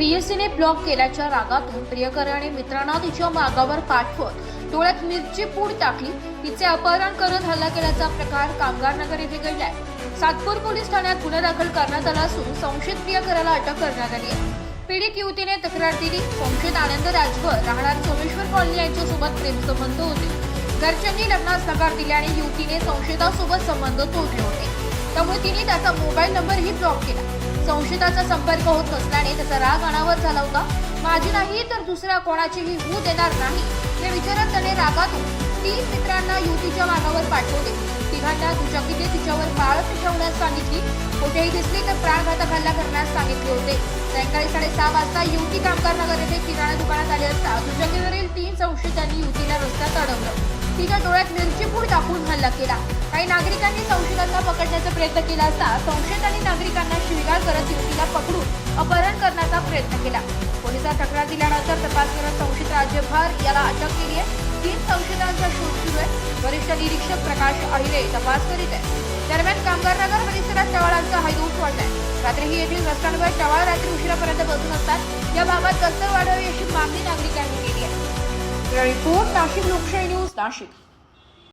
प्रियसीने block केल्याच्या रागातून प्रियकराने मित्रांना तिच्या मागावर पाठवत डोळ्यात मिरची पूड टाकली, तिचे अपहरण करत हल्ला केल्याचा प्रकार कामगार नगर येथे घडलाय। सातपूर पोलीस ठाण्यात गुन्हा दाखल करण्यात आला असून संशयित प्रियकराला अटक करण्यात आली आहे। पीडित युवतीने तक्रार दिली, संशयित आनंद राजभर राहणार सोमेश्वर कॉलनी यांच्यासोबत प्रेमसंबंध होते। घरच्यांनी लग्नास नकार दिल्याने युवतीने संशयितासोबत संबंध तोडले होते, त्यामुळे तिने त्याचा मोबाईल नंबरही ब्लॉक केला। संशयिताचा संपर्क होत नसल्याने त्याचा राग अनावर झाला होता। माझी नाही तर दुसऱ्या कोणाचीही होऊ देणार नाही या विचारात त्याने रागातून 3 मित्रांना युवतीच्या मागावर पाठवले। तिघांना दुचाकीने तिच्यावर पाळत ठेवण्यास सांगितली, कुठेही दिसली तर प्राणघातक हल्ला करण्यास सांगितले होते। सायंकाळी 6:30 वाजता युवती कामगार नगर येथे किराणा दुकानात आली असता दुचाकीवरील 3 संशयितांनी युवतीला रस्त्यात अडवलं, तिच्या डोळ्यात मिरची पूड टाकून हल्ला केला। काही नागरिकांनी संशयितांना पकडण्याचा प्रयत्न केला असता संशयितांनी नागरिकांना शिवीगाळ करत युवतीला पकडून अपहरण करण्याचा प्रयत्न केला। पोलिसांनी तक्रार दिल्यानंतर तपास करत संशयित राजभर याला अटक केली आहे। 3 संशयितांचा शोध सुरू आहे। वरिष्ठ निरीक्षक प्रकाश अहिरे तपास करीत आहे। दरम्यान कामगार नगर परिसरात टवाळांचा हैदोस वाढलाय। रात्रीही येथील रस्त्यांवर टवाळ रात्री उशिरापर्यंत बसून असतात, याबाबत गस्तर वाढवावी अशी मागणी नागरिकांनी केली आहे। रिपोर्ट नाशिक लोकशाही न्यूज नाशिक।